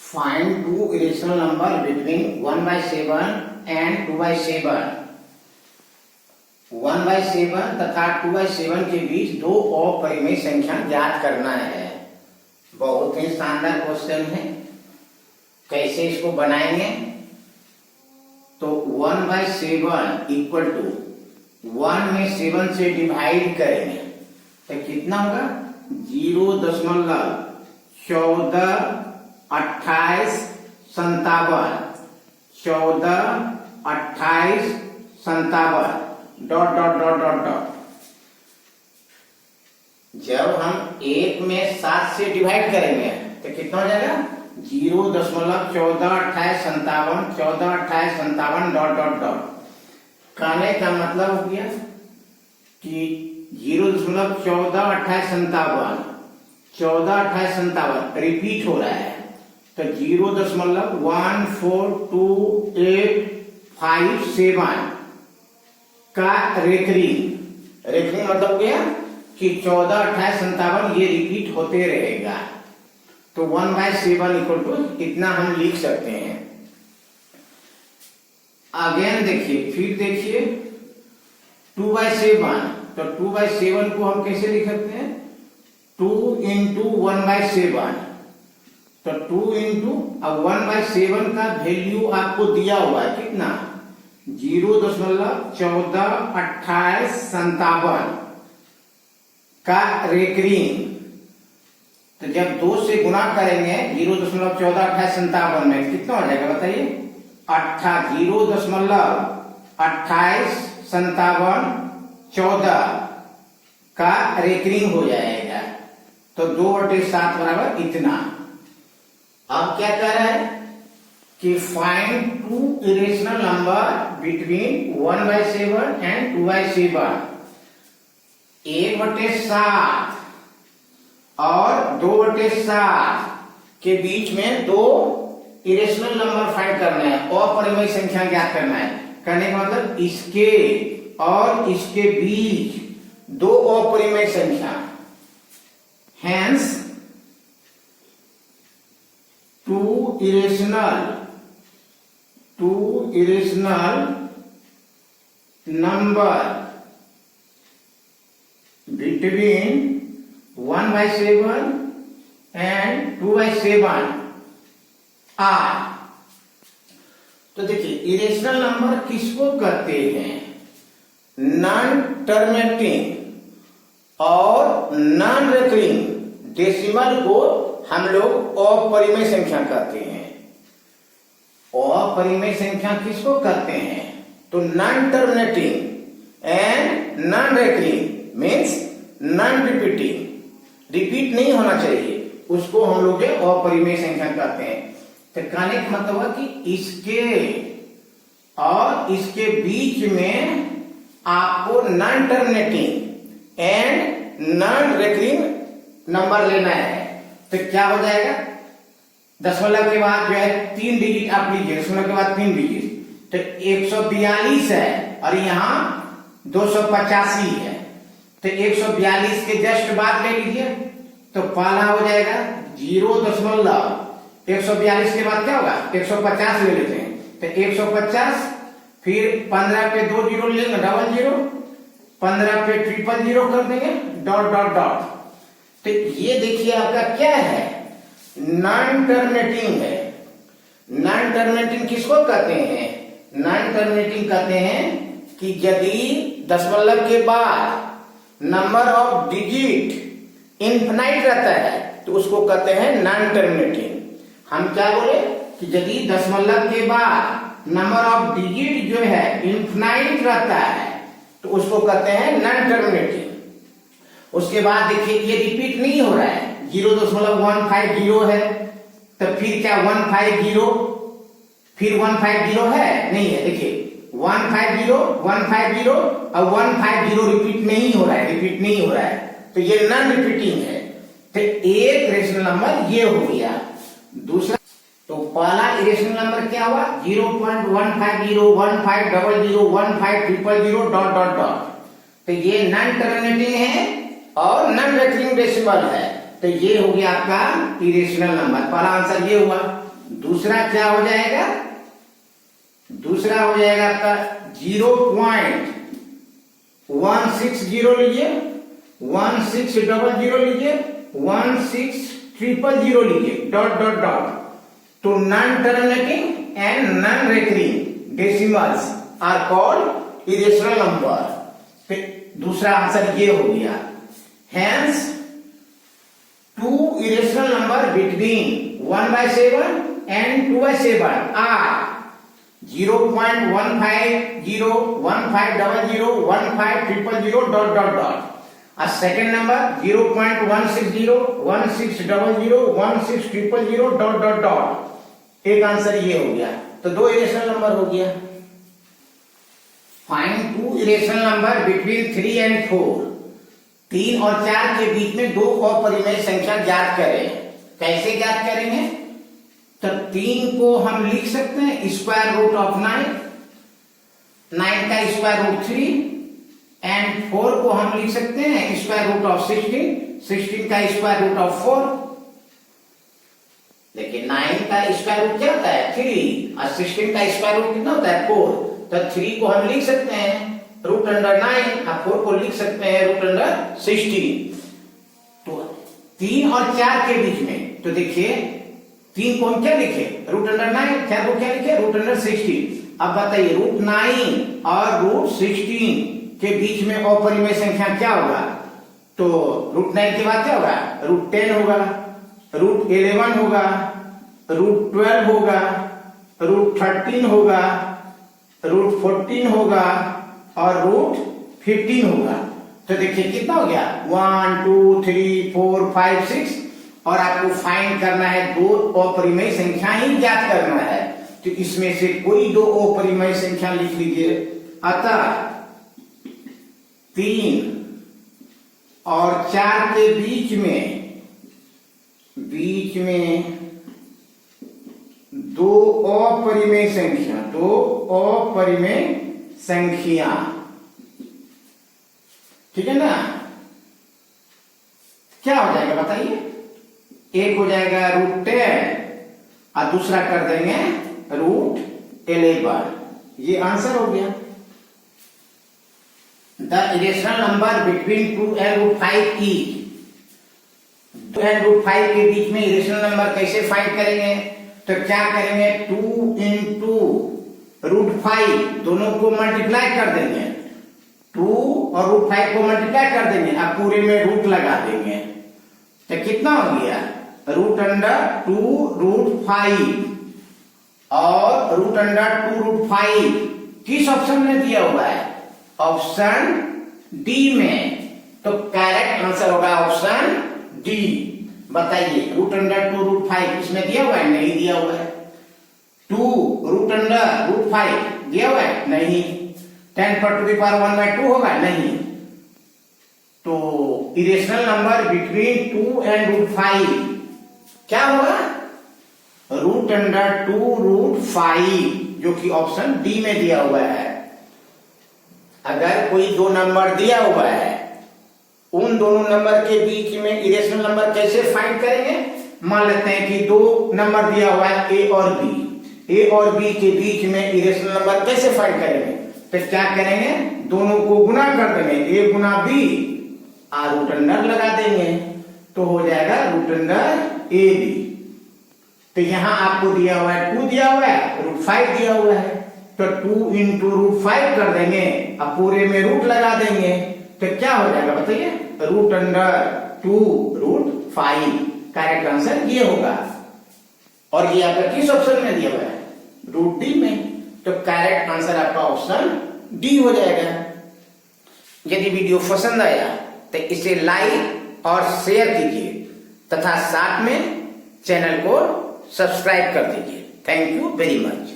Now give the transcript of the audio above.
Find two irrational number between 1/7 and 2/7. 1/7 तथा 2/7 के बीच दो अपरिमेय संख्या ज्ञात करना है। बहुत ही शानदार क्वेश्चन है। कैसे इसको बनाएंगे? तो 1/7 इक्वल टू 1 में 7 से डिवाइड करेंगे तो कितना होगा? 0.1427 dot dot dot dot dot. जब हम 1 में 7 से डिवाइड करेंगे तो कितना हो जाएगा? 0.142857 डॉट डॉट डॉट। कहने का मतलब हो गया कि 0.142857 रिपीट हो रहा है तो 0.14285 का रेकरिंग मतलब हो गया कि 142857 ये रिपीट होते रहेगा। तो 1/7 इक्वल टू इतना हम लिख सकते हैं। अगेन देखिए, फिर देखिए 2/7। तो 2/7 को हम कैसे लिख सकते हैं? 2 इंटू 1/7। तो 2 इंटू 1/7 का वैल्यू आपको दिया हुआ है कितना? 0.142857 का रेकरिंग। तो जब 2 से गुना करेंगे 0.142857 में कितना हो जाएगा बताइए? 0.2857 का रेकरिंग हो जाएगा। तो 2/7 बराबर इतना। अब क्या कर रहा है कि find two irrational number between 1/7 and 2/7। 1/7 और 2/7 के बीच में दो इरेशनल नंबर फाइंड करना है, अपरिमेय संख्या ज्ञात करना है। करने का मतलब इसके और इसके बीच दो अपरिमेय संख्या, hence two irrational number between 1/7 and 2/7 are. तो देखिए इरेशनल नंबर किसको कहते हैं? नॉन टर्मिनेटिंग और नॉन रेकरिंग डेसिमल को हम लोग अपरिमेय संख्या कहते हैं। अपरिमेय संख्या किसको कहते हैं? तो non terminating and non recurring means non repeating, repeat नहीं होना चाहिए, उसको हम लोग अपरिमेय संख्या कहते हैं। तो कहने का मतलब है कि इसके और इसके बीच में आपको non terminating and non recurring number लेना है। तो क्या हो जाएगा? दशमलव के बाद जो है 3 डिजिट आप लीजिए, दशमलव के बाद 3 डिजिट। तो 142 है और यहाँ 285 है। तो 142 के जस्ट बाद ले लीजिए तो पहला हो जाएगा 0.142 के बाद क्या होगा? 150 ले लेते हैं तो 150, फिर 15 पे 2 जीरो लेंगे 00, 15 पे 000 कर देंगे डॉट डॉट डॉट। तो ये देखिए आपका क्या है? नॉन टर्मिनेटिंग है। नॉन टर्मिनेटिंग किसको कहते हैं? नॉन टर्मिनेटिंग कहते हैं कि यदि दशमलव के बाद नंबर ऑफ डिजिट इनफिनाइट रहता है तो उसको कहते हैं नॉन टर्मिनेटिंग। हम क्या बोले कि यदि दशमलव के बाद नंबर ऑफ डिजिट जो है इनफिनाइट रहता है तो उसको कहते हैं नॉन टर्मिनेटिंग। उसके बाद देखिए ये रिपीट नहीं हो रहा है, 0.150 है तो फिर क्या 150, फिर 150 है नहीं है। देखिए 150 और 150 रिपीट नहीं हो रहा है, तो ये नॉन रिपीटिंग है। तो एक रेशनल नंबर ये हो गया। दूसरा, तो पहला इरेशनल नंबर क्या हुआ? 0.15015001500 डॉट डॉट डॉट। तो ये नॉन टर्मिनेटिंग है और नॉन रेकरिंग डेसिमल है। तो ये हो गया आपका इरेशनल नंबर। पहला आंसर ये हुआ। दूसरा क्या हो जाएगा, दूसरा हो जाएगा आपका 0.160 लीजिए, 1600 लीजिए, 16000 लीजिए, डॉट डॉट डॉट। तो non terminating and non recurring decimals are called irrational number. दूसरा आंसर ये हो गया। Hence, two irrational number between 1/7 and 2/7 are 0.150, 1500, 15000 dot dot dot. A second number 0.160, 1600, 16000 dot dot dot. एक आंसर ये हो गया। तो दो इरेशनल नंबर हो गया। Find two irrational number between 3 and 4। 3 और 4 के बीच में दो अपरिमेय संख्या ज्ञात करें। कैसे ज्ञात करेंगे? तो 3 को हम लिख सकते हैं स्क्वायर रूट ऑफ 9, 9 का स्क्वायर रूट 3, एंड 4 को हम लिख सकते हैं स्क्वायर रूट ऑफ 16, 16 का स्क्वायर रूट ऑफ 4। लेकिन 9 का स्क्वायर रूट क्या होता है? 3, और 16 का स्क्वायर रूट कितना होता है? 4। तो 3 को हम लिख सकते हैं रूट अंडर 9, और 4 को लिख सकते हैं रूट अंडर 16। तो 3 और 4 के बीच में, तो देखिए 3 को हम क्या लिखे? रूट अंडर 9, 4 को क्या लिखे? Root under 16। अब बताइए रूट 9 और रूट 16 के बीच में अपरिमेय संख्या क्या होगा? तो रूट 9 के बाद क्या होगा? रूट 10 होगा, रूट 11 होगा, रूट 12 होगा, रूट 13 होगा, रूट 14 होगा और रूट 15 होगा। तो देखिए कितना हो गया? 1 2 3 4 5 6, और आपको फाइंड करना है दो अपरिमेय संख्या ही ज्ञात करना है। तो इसमें से कोई दो अपरिमेय संख्या लिख लीजिए। अतः 3 और 4 के बीच में दो अपरिमेय संख्या, ठीक है ना? क्या हो जाएगा बताइए? एक हो जाएगा रूट 10 और दूसरा कर देंगे रूट 11। ये आंसर हो गया। The irrational number between 2 and root 5 is. 2 and root 5 के बीच में इरेशनल नंबर कैसे फाइंड करेंगे? तो क्या करेंगे? 2 into रूट 5 दोनों को मल्टीप्लाई कर देंगे। 2 और रूट 5 को मल्टीप्लाई कर देंगे, अब पूरे में रूट लगा देंगे। तो कितना हो गया? रूट अंडर 2 रूट 5 और रूट अंडर 2 रूट 5 किस ऑप्शन में दिया हुआ है? ऑप्शन डी में। तो करेक्ट आंसर होगा ऑप्शन डी। बताइए रूट अंडर 2 रूट 5 इसमें दिया हुआ है? नहीं दिया हुआ है। 2 रूट अंडर रूट 5 दिया हुआ है? नहीं। 10 पर टू द पावर 1/2 होगा? नहीं। तो irrational number between 2 and root 5 क्या होगा? रूट अंडर 2 रूट 5, जो कि ऑप्शन डी में दिया हुआ है। अगर कोई दो नंबर दिया हुआ है, उन दोनों नंबर के बीच में इरेशनल नंबर कैसे फाइंड करेंगे? मान लेते हैं कि दो नंबर दिया हुआ है ए और बी। ए और बी के बीच में इरेशनल नंबर कैसे फाइंड करेंगे? तो क्या करेंगे? दोनों को गुना कर देंगे, ए गुना बी और रूट अंडर लगा देंगे, तो हो जाएगा रूट अंडर ए बी। तो यहां आपको दिया हुआ है 2 दिया हुआ है, रूट 5 दिया हुआ है, तो 2 into रूट 5 कर देंगे, अब पूरे में रूट लगा देंगे, तो क्या हो जाएगा बताइए? Root under 2 root 5। Correct answer ये होगा। और ये आपका किस ऑप्शन में दिया हुआ है? रूट डी में। तो करेक्ट आंसर आपका ऑप्शन डी हो जाएगा। यदि वीडियो पसंद आया तो इसे लाइक और शेयर कीजिए तथा साथ में चैनल को सब्सक्राइब कर दीजिए। Thank you very much.